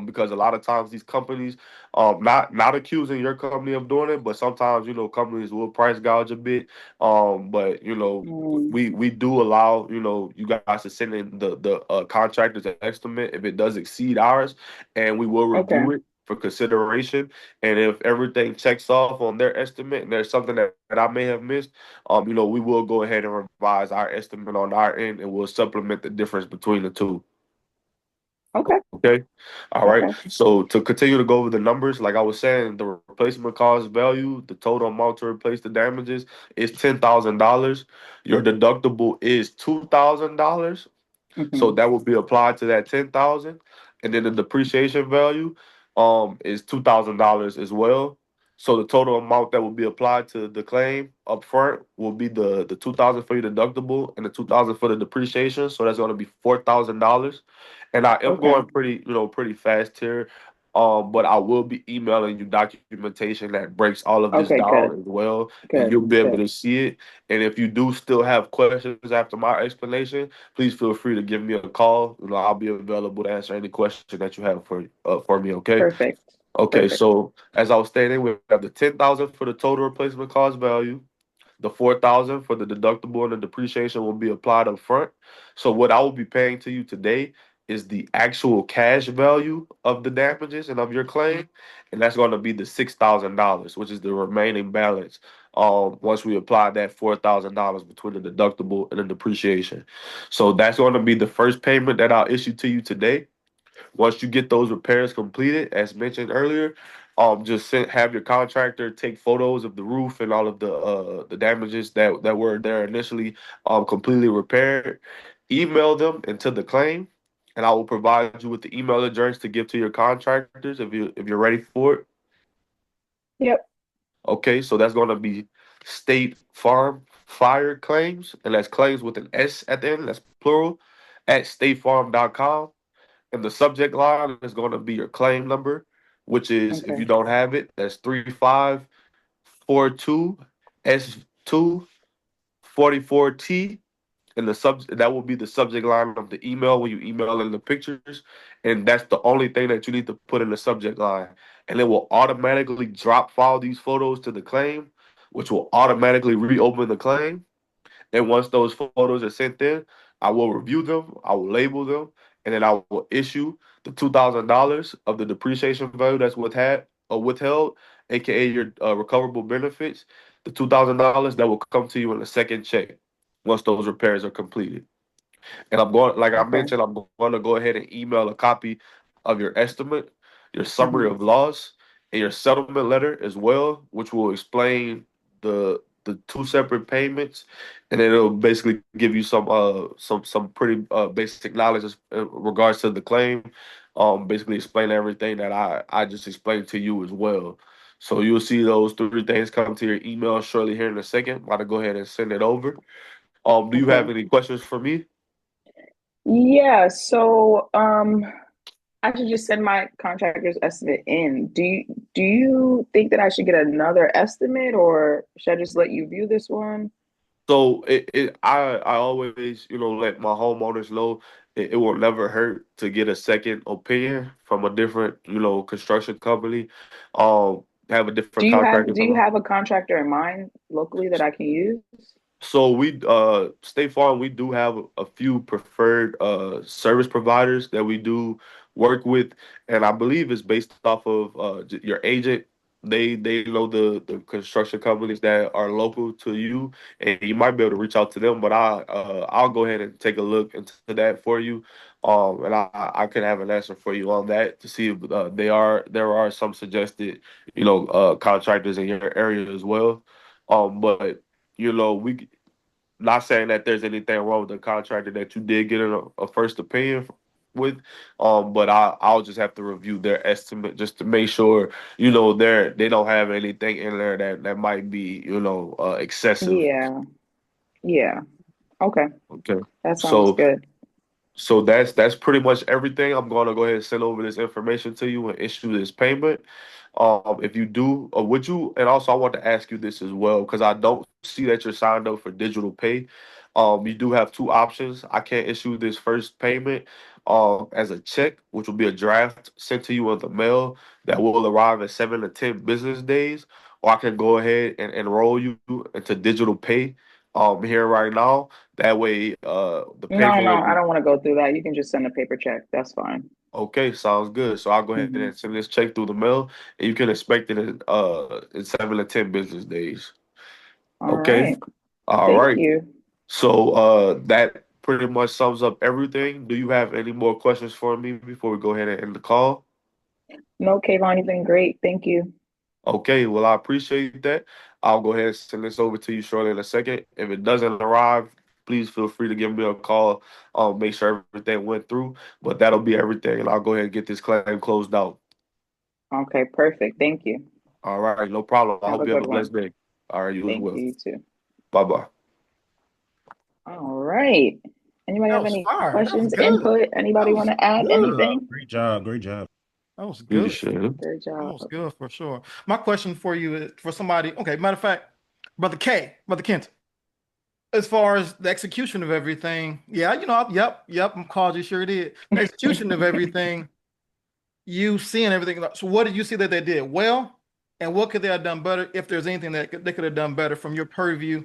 Speaker 6: Because a lot of times these companies, not accusing your company of doing it, but sometimes, companies will price gouge a bit. But we do allow, you guys to send in the contractor's estimate if it does exceed ours, and we will
Speaker 7: Okay.
Speaker 6: review it for consideration. And if everything checks off on their estimate and there's something that I may have missed, we will go ahead and revise our estimate on our end and we'll supplement the difference between the two.
Speaker 7: Okay.
Speaker 6: Okay. All right.
Speaker 7: Okay.
Speaker 6: So to continue to go over the numbers, like I was saying, the replacement cost value, the total amount to replace the damages is $10,000. Your deductible is $2,000. So
Speaker 7: Hmm.
Speaker 6: that will be applied to that 10,000. And then the depreciation value is $2,000 as well. So the total amount that will be applied to the claim up front will be the 2,000 for your deductible and the 2,000 for the depreciation. So that's going to be $4,000. And I am
Speaker 7: Okay.
Speaker 6: going pretty fast here. But I will be emailing you documentation that breaks all of this
Speaker 7: Okay.
Speaker 6: down
Speaker 7: Good.
Speaker 6: as well, and
Speaker 7: Good.
Speaker 6: you'll be able
Speaker 7: Good.
Speaker 6: to see it. And if you do still have questions after my explanation, please feel free to give me a call. I'll be available to answer any question that you have for me. Okay.
Speaker 7: Perfect.
Speaker 6: Okay.
Speaker 7: Perfect.
Speaker 6: So as I was stating, we have the 10,000 for the total replacement cost value. The 4,000 for the deductible and the depreciation will be applied up front. So what I will be paying to you today is the actual cash value of the damages and of your claim, and that's going to be the $6,000, which is the remaining balance. Once we apply that $4,000 between the deductible and the depreciation, so that's going to be the first payment that I'll issue to you today. Once you get those repairs completed, as mentioned earlier, have your contractor take photos of the roof and all of the damages that were there initially, completely repaired. Email them into the claim, and I will provide you with the email address to give to your contractors if you're ready for it.
Speaker 7: Yep.
Speaker 6: Okay, so that's going to be State Farm Fire Claims, and that's claims with an S at the end. That's plural at statefarm.com. And the subject line is going to be your claim number, which is, if
Speaker 7: Okay.
Speaker 6: you don't have it, that's 3542S244T. And that will be the subject line of the email when you email in the pictures. And that's the only thing that you need to put in the subject line. And it will automatically drop file these photos to the claim, which will automatically reopen the claim. And once those photos are sent in, I will review them, I will label them, and then I will issue the $2,000 of the depreciation value that's withheld, aka your recoverable benefits. The $2,000 that will come to you in a second check once those repairs are completed. And like I
Speaker 7: Okay.
Speaker 6: mentioned, I'm going to go ahead and email a copy of your estimate, your summary
Speaker 7: Hmm.
Speaker 6: of loss, and your settlement letter as well, which will explain the two separate payments, and then it'll basically give you some pretty basic knowledge in regards to the claim. Basically explain everything that I just explained to you as well. So you'll see those three things come to your email shortly here in a second. I'm about to go ahead and send it over. Do you
Speaker 7: Okay.
Speaker 6: have any questions for me?
Speaker 7: Yeah. So, I should just send my contractor's estimate in. Do you think that I should get another estimate, or should I just let you view this one?
Speaker 6: So I always, let my homeowners know it will never hurt to get a second opinion from a different, construction company. Have a
Speaker 7: Do
Speaker 6: different
Speaker 7: you have
Speaker 6: contractor
Speaker 7: do you
Speaker 6: come.
Speaker 7: have a contractor in mind locally that I can use?
Speaker 6: So State Farm, we do have a few preferred service providers that we do work with, and I believe it's based off of your agent. They know the construction companies that are local to you, and you might be able to reach out to them. But I'll go ahead and take a look into that for you, and I can have an answer for you on that to see if there are some suggested contractors in your area as well. But we not saying that there's anything wrong with the contractor that you did get a first opinion with, but I'll just have to review their estimate just to make sure they don't have anything in there that might be excessive.
Speaker 7: Yeah. Yeah. Okay.
Speaker 6: Okay,
Speaker 7: That sounds
Speaker 6: so
Speaker 7: good.
Speaker 6: that's pretty much everything. I'm gonna go ahead and send over this information to you and issue this payment. If you do, would you? And also, I want to ask you this as well because I don't see that you're signed up for digital pay. You do have two options. I can issue this first payment as a check, which will be a draft sent to you in the mail that will arrive in 7 to 10 business days, or I can go ahead and enroll you into digital pay here right now. That way, the
Speaker 7: No,
Speaker 6: payment
Speaker 7: no,
Speaker 6: will
Speaker 7: I
Speaker 6: be
Speaker 7: don't want to go through that. You can just send a paper check. That's fine.
Speaker 6: okay. Sounds good. So I'll go ahead
Speaker 7: Hmm.
Speaker 6: and send this check through the mail, and you can expect it in 7 to 10 business days.
Speaker 7: All
Speaker 6: Okay.
Speaker 7: right.
Speaker 6: All
Speaker 7: Thank
Speaker 6: right.
Speaker 7: you.
Speaker 6: So that pretty much sums up everything. Do you have any more questions for me before we go ahead and end the call?
Speaker 7: No, Kayvon, you've been great. Thank you.
Speaker 6: Okay, well, I appreciate that. I'll go ahead and send this over to you shortly in a second. If it doesn't arrive, please feel free to give me a call. Make sure everything went through. But that'll be everything, and I'll go ahead and get this claim closed out.
Speaker 7: Okay, perfect. Thank you.
Speaker 6: All right, no problem. I
Speaker 7: Have
Speaker 6: hope
Speaker 7: a
Speaker 6: you have
Speaker 7: good
Speaker 6: a
Speaker 7: one.
Speaker 6: blessed day. All right, you as
Speaker 7: Thank
Speaker 6: well.
Speaker 7: you, you too.
Speaker 6: Bye bye.
Speaker 7: All right. Anybody
Speaker 1: That
Speaker 7: have
Speaker 1: was
Speaker 7: any
Speaker 1: fire. That was
Speaker 7: questions,
Speaker 1: good.
Speaker 7: input?
Speaker 1: That
Speaker 7: Anybody
Speaker 1: was
Speaker 7: want to add
Speaker 1: good.
Speaker 7: anything?
Speaker 8: Great job. Great job.
Speaker 1: That was good.
Speaker 6: Appreciate it.
Speaker 7: Great
Speaker 1: That
Speaker 7: job.
Speaker 1: was good for sure. My question for you is for somebody. Okay, matter of fact, Brother Kent, as far as the execution of everything, yeah, yep, I'm called you sure did. The execution of everything, you seeing everything. So what did you see that they did well? And what could they have done better if there's anything they could have done better from your purview?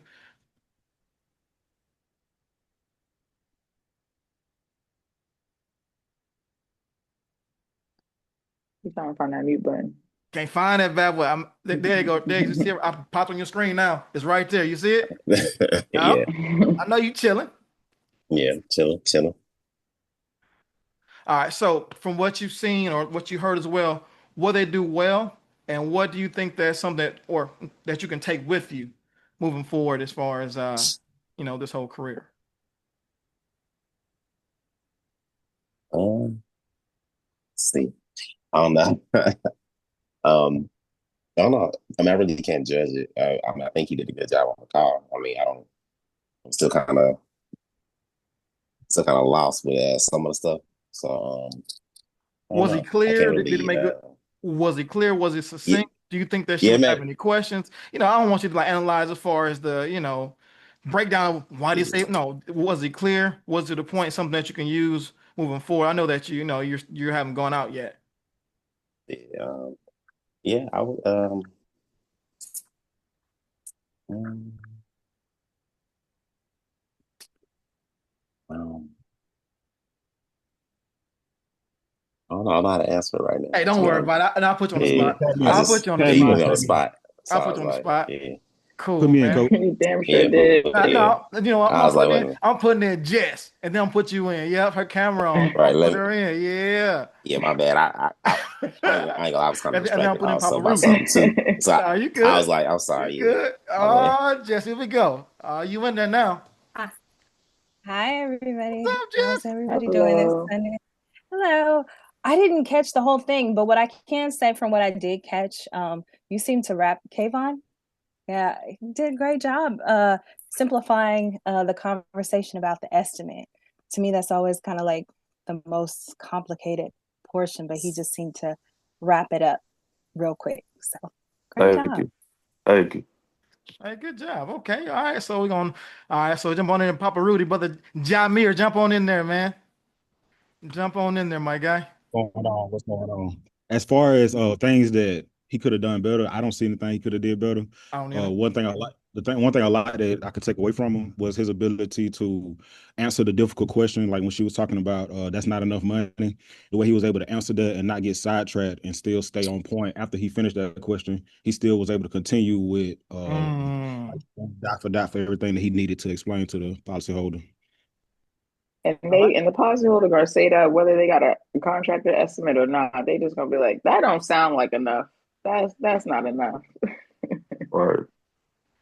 Speaker 7: You trying to find that mute button.
Speaker 1: Can't find that bad boy. There you go. There you see it. I popped on your screen now. It's right there. You see it?
Speaker 9: Yeah,
Speaker 1: Yep. I know you chilling.
Speaker 9: yeah, chilling.
Speaker 1: All right. So from what you've seen or what you heard as well, what they do well, and what do you think that's something that or that you can take with you moving forward as far as this whole career?
Speaker 9: Let's see. I don't know. um, I don't know. I mean, I really can't judge it. I think he did a good job on the call. I mean, I don't. I'm still kind of lost with some of the stuff. So I don't
Speaker 1: Was he
Speaker 9: know. I can't
Speaker 1: clear? Did it
Speaker 9: really.
Speaker 1: make good? Was he clear? Was he
Speaker 9: Yeah,
Speaker 1: succinct? Do you think that she
Speaker 9: yeah,
Speaker 1: was
Speaker 9: man.
Speaker 1: having any questions? I don't want you to like analyze as far as the, breakdown of why do you say no? Was he clear? Was it the point something that you can use moving forward? I know that you haven't gone out yet.
Speaker 9: Yeah, yeah. I would. Um, um, I don't know. I don't know how to answer it right now.
Speaker 1: Hey, don't
Speaker 9: To be
Speaker 1: worry
Speaker 9: honest.
Speaker 1: about it. And I'll put you on the
Speaker 9: Yeah,
Speaker 1: spot.
Speaker 8: Tag me
Speaker 9: I
Speaker 8: in.
Speaker 1: I'll put
Speaker 9: just
Speaker 1: you on the
Speaker 8: Tag
Speaker 9: yeah. You
Speaker 8: me
Speaker 9: put
Speaker 8: in.
Speaker 1: spot.
Speaker 9: me on the
Speaker 8: Tag me in.
Speaker 9: spot, so
Speaker 1: I'll
Speaker 9: I
Speaker 1: put
Speaker 9: was
Speaker 1: you on the
Speaker 9: like,
Speaker 1: spot.
Speaker 9: yeah,
Speaker 8: Put
Speaker 1: Cool,
Speaker 8: me in,
Speaker 1: man.
Speaker 8: coach.
Speaker 7: You damn sure
Speaker 9: yeah.
Speaker 7: did.
Speaker 9: Yeah.
Speaker 1: No, I'm,
Speaker 9: I
Speaker 1: I'm
Speaker 9: was like,
Speaker 1: putting
Speaker 9: wait a
Speaker 1: in.
Speaker 9: minute.
Speaker 1: I'm putting in Jess, and then I'm put you in. Yep, her camera on.
Speaker 9: Right,
Speaker 1: I'll put
Speaker 9: let me.
Speaker 1: her in. Yeah.
Speaker 9: Yeah, my bad. I ain't gonna. I was kind of
Speaker 1: And then I'll
Speaker 9: distracted
Speaker 1: put in
Speaker 9: also
Speaker 1: Papa
Speaker 9: by
Speaker 1: Rudy.
Speaker 9: something too. So
Speaker 1: No, you
Speaker 9: I
Speaker 1: good.
Speaker 9: was like, I'm sorry.
Speaker 1: You
Speaker 9: Yeah,
Speaker 1: good.
Speaker 9: my bad.
Speaker 1: Oh, Jess, here we go. You in there now?
Speaker 10: Ah, Hi,
Speaker 1: What's
Speaker 10: everybody.
Speaker 1: up,
Speaker 10: How's
Speaker 1: Jess?
Speaker 10: everybody doing this
Speaker 7: Hello.
Speaker 10: Sunday? Hello. I didn't catch the whole thing, but what I can say from what I did catch, you seem to rap, Kayvon. Yeah, he did a great job simplifying the conversation about the estimate. To me, that's always kind of like the most complicated portion, but he just seemed to wrap it up real quick. So great
Speaker 6: Thank
Speaker 10: job.
Speaker 6: you. Thank you.
Speaker 1: Hey, good job. Okay. All right. So we're going. All right. So jump on in, Papa Rudy, brother Jamir. Jump on in there, man. Jump on in there, my guy.
Speaker 8: Going on? What's going on? As far as things that he could have done better, I don't see anything he could have did better.
Speaker 1: I don't either.
Speaker 8: One thing I like. One thing I like that I could take away from him was his ability to answer the difficult question. Like when she was talking about that's not enough money, the way he was able to answer that and not get sidetracked and still stay on point after he finished that question, he still was able to continue with
Speaker 1: Mm.
Speaker 8: like dot for everything that he needed to explain to the policyholder.
Speaker 7: And
Speaker 1: I like
Speaker 7: the policyholder gonna say that whether they got a contractor estimate or not, they just gonna be like, that don't sound like enough. That's not enough.
Speaker 6: Right.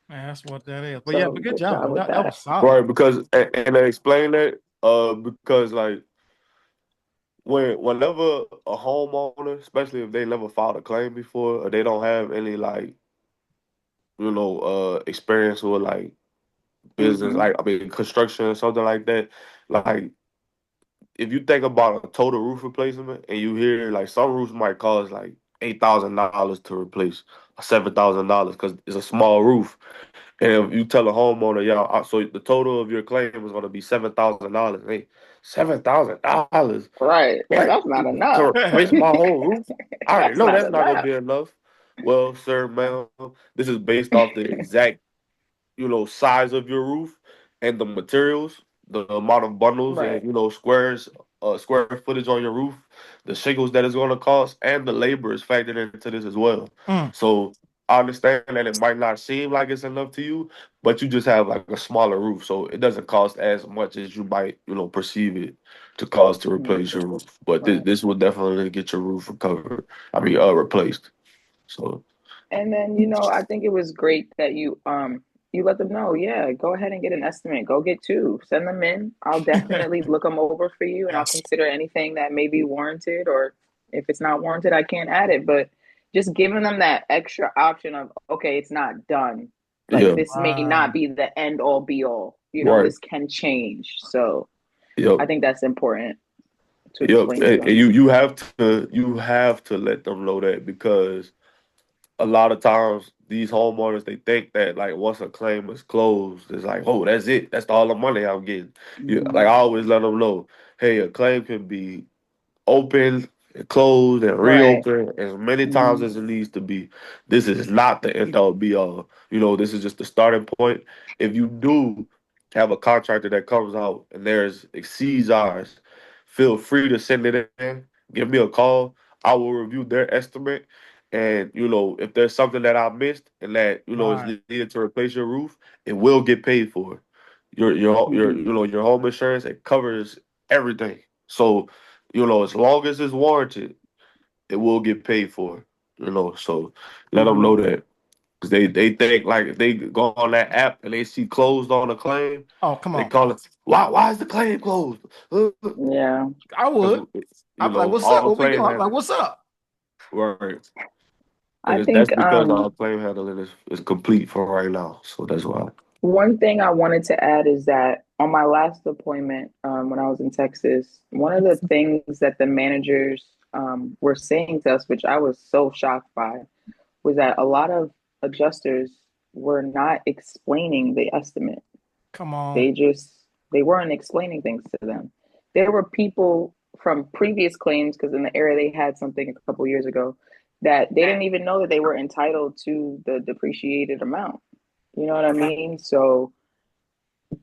Speaker 1: man, that's what that is. But yeah,
Speaker 7: So
Speaker 1: but good
Speaker 7: good
Speaker 1: job
Speaker 7: job
Speaker 1: though.
Speaker 7: with
Speaker 1: That
Speaker 7: that.
Speaker 1: was solid.
Speaker 6: Right, because and I explain that because like whenever a homeowner, especially if they never filed a claim before or they don't have any like experience with like business,
Speaker 7: Hmm.
Speaker 6: like I mean construction or something like that, like if you think about a total roof replacement and you hear like some roofs might cost like $8,000 to replace, or $7,000 because it's a small roof. And if you tell a homeowner, so the total of your claim is going to be $7,000. Hey, $7,000?
Speaker 7: Right.
Speaker 6: What?
Speaker 7: That's not
Speaker 6: To
Speaker 7: enough.
Speaker 6: replace my whole roof? I already
Speaker 7: That's
Speaker 6: know
Speaker 7: not
Speaker 6: that's not going to
Speaker 7: enough.
Speaker 6: be enough. Well, sir, ma'am, this is based off the exact size of your roof and the materials, the amount of bundles and
Speaker 7: Right.
Speaker 6: squares, square footage on your roof, the shingles that it's going to cost, and the labor is factored into this as well.
Speaker 1: Mm.
Speaker 6: So I understand that it might not seem like it's enough to you, but you just have like a smaller roof, so it doesn't cost as much as you might perceive it to cost to replace your roof. But
Speaker 7: Right.
Speaker 6: this will definitely get your roof recovered. I mean, replaced. So
Speaker 7: And then, I think it was great that you let them know, yeah, go ahead and get an estimate. Go get two. Send them in. I'll definitely look them over for you and I'll
Speaker 1: Yes.
Speaker 7: consider anything that may be warranted, or if it's not warranted, I can't add it. But just giving them that extra option of, okay, it's not done. Like
Speaker 6: yeah,
Speaker 7: this may not
Speaker 1: Wow.
Speaker 7: be the end all be all.
Speaker 6: right.
Speaker 7: This can change. So
Speaker 6: Yep.
Speaker 7: I think that's important to
Speaker 6: Yep,
Speaker 7: explain to
Speaker 6: and
Speaker 7: them.
Speaker 6: you have to let them know that because a lot of times these homeowners they think that like once a claim is closed, it's like, oh, that's it, that's all the money I'm getting. Like
Speaker 7: Hmm.
Speaker 6: I always let them know, hey, a claim can be open and closed and
Speaker 7: Right.
Speaker 6: reopened as many times
Speaker 7: Hmm.
Speaker 6: as it needs to be. This is not the end all be all. This is just the starting point. If you do have a contractor that comes out and there's exceeds ours, feel free to send it in. Give me a call. I will review their estimate. And if there's something that I missed and that is
Speaker 1: Right.
Speaker 6: needed to replace your roof, it will get paid for.
Speaker 7: Hmm.
Speaker 6: Your home insurance, it covers everything. So as long as it's warranted, it will get paid for. So let them
Speaker 7: Hmm.
Speaker 6: know that because they think like if they go on that app and they see closed on a claim,
Speaker 1: Oh, come
Speaker 6: they
Speaker 1: on.
Speaker 6: call it why is the claim closed?
Speaker 7: Yeah.
Speaker 1: I
Speaker 6: Because
Speaker 1: would. I'd be like, what's up?
Speaker 6: all
Speaker 1: What we doing?
Speaker 6: claim
Speaker 1: I'm
Speaker 6: has
Speaker 1: like, what's up?
Speaker 6: right,
Speaker 7: I
Speaker 6: that's
Speaker 7: think
Speaker 6: because our claim handling is complete for right now. So that's why.
Speaker 7: one thing I wanted to add is that on my last appointment, when I was in Texas, one of the things that the managers were saying to us, which I was so shocked by, was that a lot of adjusters were not explaining the estimate.
Speaker 1: Come on.
Speaker 7: They just they weren't explaining things to them. There were people from previous claims, because in the area they had something a couple years ago, that they didn't even know that they were entitled to the depreciated amount. You know what I mean? So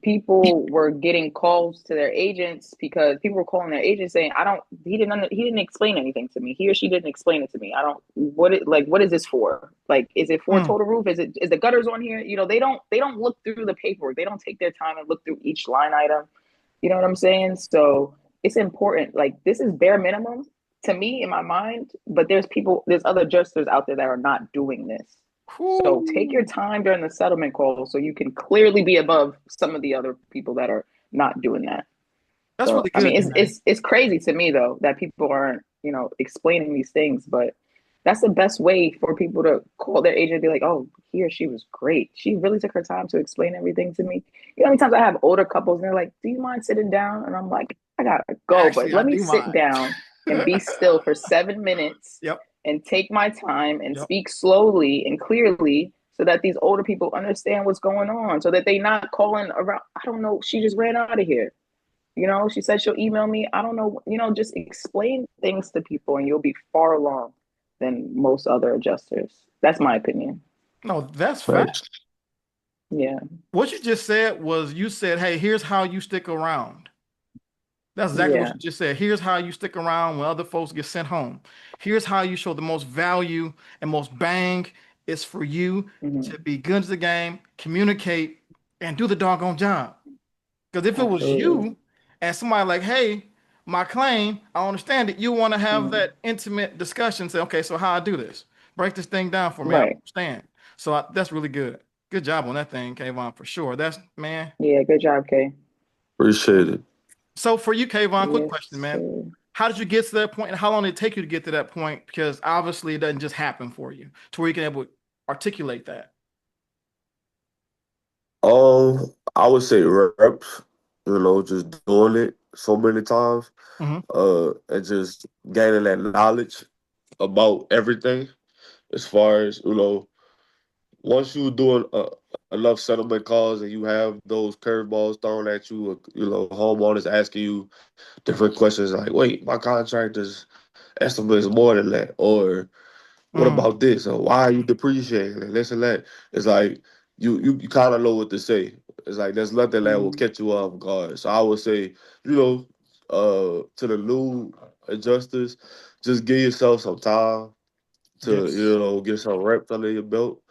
Speaker 7: people were getting calls to their agents because people were calling their agents saying, "I don't. He didn't explain anything to me. He or she didn't explain it to me. I don't. What is this for? Like, is it for
Speaker 1: Mm.
Speaker 7: total roof? Is the gutters on here? They don't look through the paperwork. They don't take their time and look through each line item. You know what I'm saying? So it's important. Like this is bare minimum to me in my mind. But there's other adjusters out there that are not doing this. So take your
Speaker 1: Whew.
Speaker 7: time during the settlement call so you can clearly be above some of the other people that are not doing that.
Speaker 1: That's
Speaker 7: So
Speaker 1: really
Speaker 7: I
Speaker 1: good,
Speaker 7: mean, it's
Speaker 1: man.
Speaker 7: it's it's crazy to me though that people aren't explaining these things, but that's the best way for people to call their agent and be like, "Oh, he or she was great. She really took her time to explain everything to me." You know how many times I have older couples and they're like, "Do you mind sitting down?" And I'm like, "I gotta go, but
Speaker 1: Actually, I
Speaker 7: let me
Speaker 1: do
Speaker 7: sit
Speaker 1: mind.
Speaker 7: down and be still for 7 minutes
Speaker 1: Yep.
Speaker 7: and take my time and
Speaker 1: Yep.
Speaker 7: speak slowly and clearly." So that these older people understand what's going on, so that they not calling around. I don't know. She just ran out of here. She said she'll email me. I don't know. Just explain things to people and you'll be far along than most other adjusters. That's my opinion.
Speaker 1: No, that's fact.
Speaker 6: Right.
Speaker 7: Yeah.
Speaker 1: What you just said was you said, hey, here's how you stick around. That's exactly what
Speaker 7: Yeah.
Speaker 1: you just said. Here's how you stick around when other folks get sent home. Here's how you show the most value and most bang is for you to
Speaker 7: Hmm.
Speaker 1: be good at the game, communicate, and do the doggone job. Because if it was
Speaker 7: Absolutely.
Speaker 1: you and somebody like, hey, my claim, I understand it. You want to have
Speaker 7: Hmm.
Speaker 1: that intimate discussion. Say, okay, so how I do this? Break this thing down for me. I don't
Speaker 7: Right.
Speaker 1: understand. So that's really good. Good job on that thing, Kayvon, for sure. That's man.
Speaker 7: Yeah. Good job, Kay.
Speaker 6: Appreciate it.
Speaker 1: So for you, Kayvon, quick
Speaker 7: Yes,
Speaker 1: question, man.
Speaker 7: sir.
Speaker 1: How did you get to that point, and how long did it take you to get to that point? Because obviously it doesn't just happen for you to where you can able to articulate that.
Speaker 6: I would say reps, just doing it so many times,
Speaker 1: Hmm.
Speaker 6: and just gaining that knowledge about everything as far as, once you're doing enough settlement calls and you have those curveballs thrown at you, homeowners asking you different questions like, wait, my contractor's estimate is more than that, or what
Speaker 1: Mm,
Speaker 6: about this? Or why are you depreciating and this and that? It's like you kind of know what to say. It's like there's nothing that will
Speaker 7: Mm.
Speaker 6: catch you off guard. So I would say, to the new adjusters, just give yourself some time to,
Speaker 1: yes.
Speaker 6: get some reps under your belt.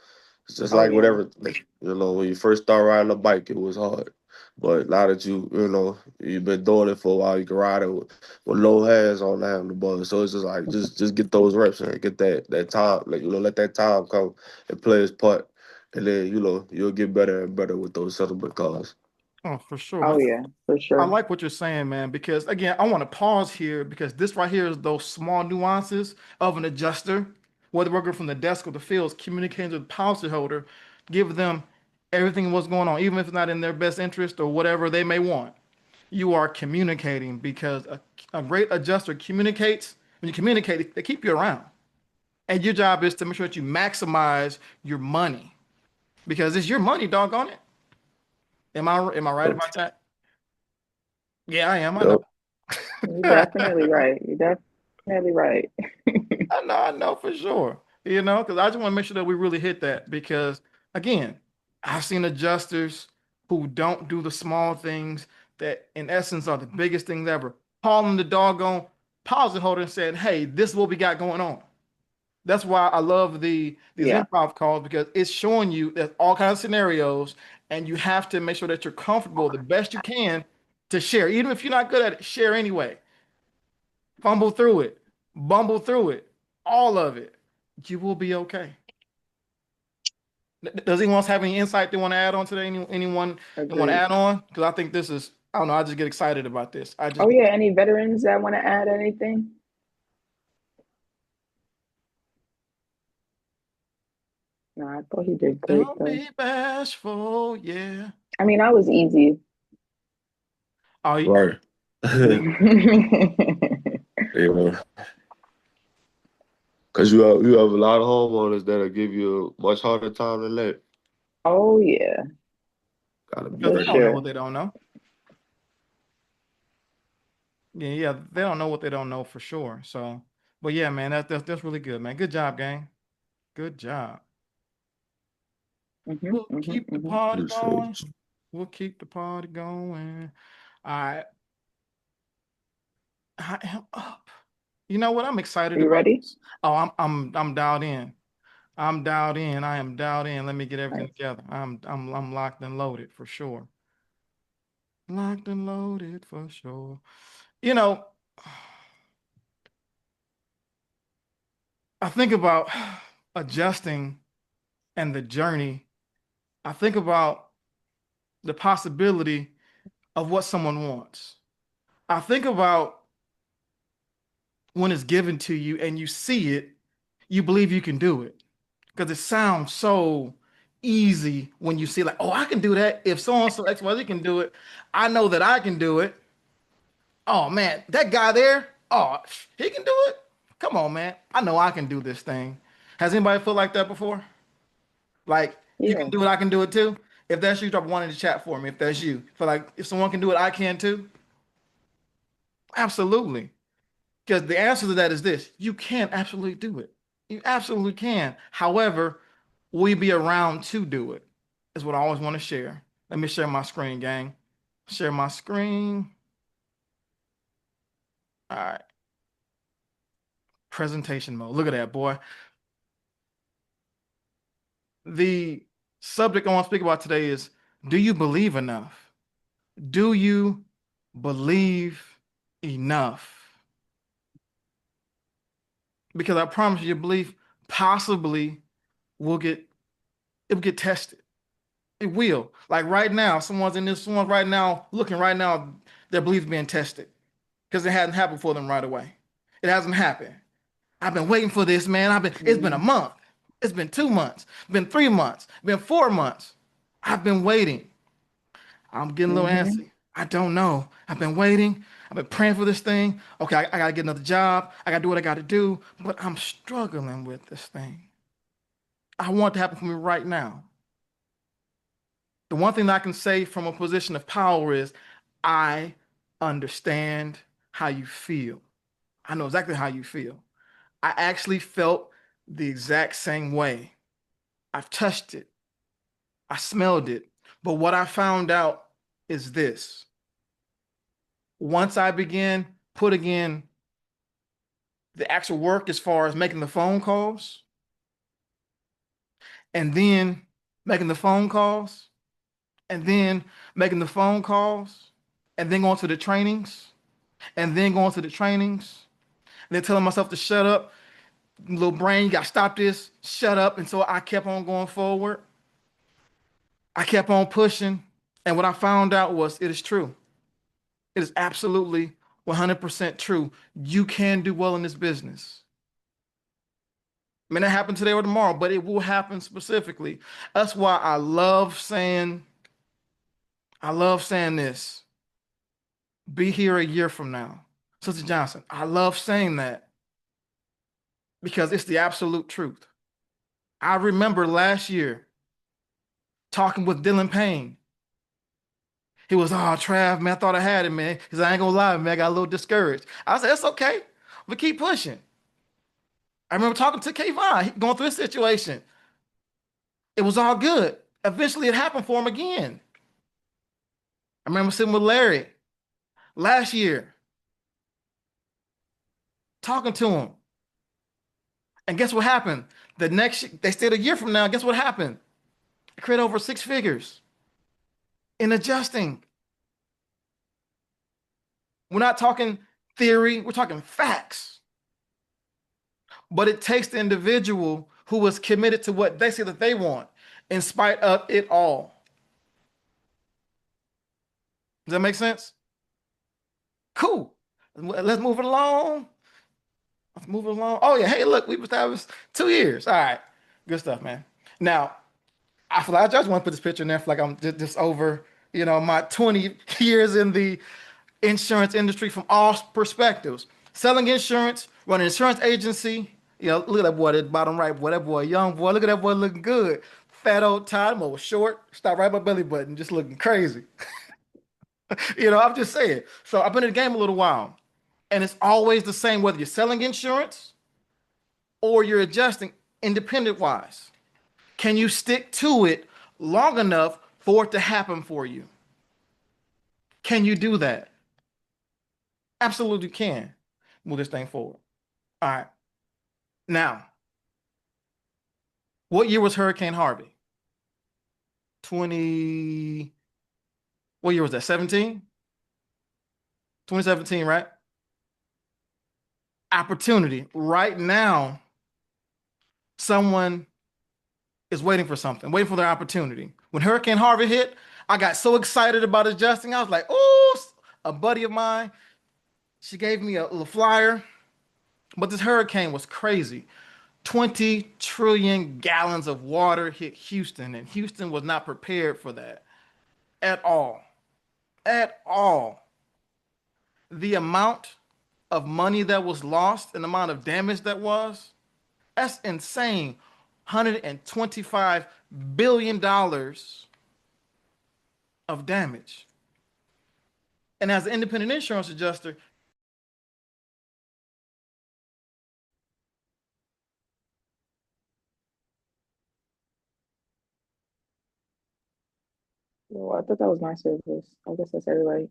Speaker 6: It's just
Speaker 7: Oh
Speaker 6: like
Speaker 7: yeah.
Speaker 6: whatever, like, when you first start riding a bike, it was hard. But now that you've been doing it for a while, you can ride it with no hands on the handlebars. So it's just like just get those reps and get that time, like let that time come and play its part, and then you'll get better and better with those settlement calls.
Speaker 1: Oh, for sure,
Speaker 7: Oh
Speaker 1: man.
Speaker 7: yeah. For
Speaker 1: I
Speaker 7: sure.
Speaker 1: like what you're saying, man, because again, I want to pause here because this right here is those small nuances of an adjuster, whether working from the desk or the fields, communicating with the policyholder, give them everything what's going on, even if it's not in their best interest or whatever they may want. You are communicating because a great adjuster communicates. When you communicate, they keep you around. And your job is to make sure that you maximize your money because it's your money, doggone it. Am I right
Speaker 6: Yep.
Speaker 1: about that? Yeah, I am. I know.
Speaker 6: Yep.
Speaker 7: You're definitely right. You're definitely right.
Speaker 1: I know for sure. Because I just want to make sure that we really hit that because again, I've seen adjusters who don't do the small things that in essence are the biggest things ever. Calling the doggone policyholder and saying, hey, this is what we got going on. That's why I love these
Speaker 7: Yeah.
Speaker 1: improv calls because it's showing you that all kinds of scenarios, and you have to make sure that you're comfortable the best you can to share. Even if you're not good at it, share anyway. Fumble through it, bumble through it, all of it. You will be okay. Does anyone else have any insight they want to add on today? Anyone they want to
Speaker 7: Agreed.
Speaker 1: add on? Because I think this is, I don't know, I just get excited about this. I just
Speaker 7: Oh
Speaker 1: get,
Speaker 7: yeah. Any veterans that want to add anything? No, I thought he did great
Speaker 1: don't
Speaker 7: though.
Speaker 1: be bashful, yeah.
Speaker 7: I mean, I was easy.
Speaker 1: Oh,
Speaker 6: Right.
Speaker 1: yeah.
Speaker 6: you know, because you have a lot of homeowners that'll give you a much harder time than that.
Speaker 7: Oh yeah,
Speaker 6: Gotta be
Speaker 1: Because
Speaker 7: for
Speaker 1: they
Speaker 6: ready.
Speaker 1: don't know what
Speaker 7: sure.
Speaker 1: they don't know. Yeah, yeah, they don't know what they don't know for sure. So, but yeah, man, that's really good, man. Good job, gang. Good job.
Speaker 7: Hmm.
Speaker 1: We'll
Speaker 7: Hmm.
Speaker 1: keep the
Speaker 7: Hmm.
Speaker 1: party going.
Speaker 6: Appreciate
Speaker 1: We'll keep the party going. I I am up. You know what? I'm excited
Speaker 7: You
Speaker 1: about
Speaker 7: ready?
Speaker 1: this. Oh, I'm dialed in. I'm dialed in. I am dialed in. Let me get everything
Speaker 7: Nice.
Speaker 1: together. I'm locked and loaded for sure. Locked and loaded for sure. You know, I think about adjusting and the journey. I think about the possibility of what someone wants. I think about when it's given to you and you see it, you believe you can do it because it sounds so easy when you see like, oh, I can do that. If so and so XYZ can do it, I know that I can do it. Oh man, that guy there, oh, he can do it. Come on, man. I know I can do this thing. Has anybody felt like that before? Like, you can
Speaker 7: Yeah.
Speaker 1: do it, I can do it too. If that's you, drop one in the chat for me. If that's you, feel like if someone can do it, I can too. Absolutely. Because the answer to that is this: you can absolutely do it. You absolutely can. However, will you be around to do it? is what I always want to share. Let me share my screen, gang. Share my screen. All right. Presentation mode. Look at that, boy. The subject I want to speak about today is, do you believe enough? Do you believe enough? Because I promise you, your belief possibly will get it will get tested. It will. Like right now, someone's right now looking right now, their belief's being tested because it hasn't happened for them right away. It hasn't happened. I've been waiting for this, man. It's been a month. It's been 2 months. It's been 3 months. It's been 4 months. I've been waiting. I'm getting a little
Speaker 7: Mm-hmm.
Speaker 1: antsy. I don't know. I've been waiting. I've been praying for this thing. Okay, I gotta get another job. I gotta do what I gotta do. But I'm struggling with this thing. I want it to happen for me right now. The one thing that I can say from a position of power is I understand how you feel. I know exactly how you feel. I actually felt the exact same way. I've touched it. I smelled it. But what I found out is this. Once I began putting in the actual work as far as making the phone calls and then making the phone calls and then making the phone calls and then going to the trainings and then going to the trainings and then telling myself to shut up, little brain, you got to stop this, shut up. And so I kept on going forward. I kept on pushing. And what I found out was it is true. It is absolutely 100% true. You can do well in this business. It may not happen today or tomorrow, but it will happen specifically. That's why I love saying this. Be here a year from now. Sister Johnson, I love saying that because it's the absolute truth. I remember last year talking with Dylan Payne. He was, oh, Trav, man, I thought I had it, man. Because I ain't gonna lie, man, I got a little discouraged. I said, it's okay. We keep pushing. I remember talking to Kayvon, going through this situation. It was all good. Eventually, it happened for him again. I remember sitting with Larry last year, talking to him. And guess what happened? They stayed a year from now. Guess what happened? I created over 6 figures in adjusting. We're not talking theory, we're talking facts. But it takes the individual who is committed to what they say that they want in spite of it all. Does that make sense? Cool. Let's move it along. Let's move it along. Oh, yeah. Hey, look, we've established 2 years. All right. Good stuff, man. Now, I feel like I just want to put this picture in there for like I'm just over, my 20 years in the insurance industry from all perspectives. Selling insurance, running an insurance agency. Look at that boy at the bottom right, boy. That boy, young boy. Look at that boy looking good. Fat old Todd, was short, stop right by belly button, just looking crazy. I'm just saying. So I've been in the game a little while, and it's always the same whether you're selling insurance or you're adjusting independent wise. Can you stick to it long enough for it to happen for you? Can you do that? Absolutely can. Move this thing forward. All right. Now, what year was Hurricane Harvey? 20, what year was that? 17? 2017, right? Opportunity. Right now, someone is waiting for something, waiting for their opportunity. When Hurricane Harvey hit, I got so excited about adjusting. I was like, oh, a buddy of mine, she gave me a little flyer, but this hurricane was crazy. 20 trillion gallons of water hit Houston, and Houston was not prepared for that at all. At all. The amount of money that was lost and the amount of damage that's insane. $125 billion of damage. And as an independent insurance adjuster,
Speaker 7: Well, I thought that was my service. I guess that's everybody.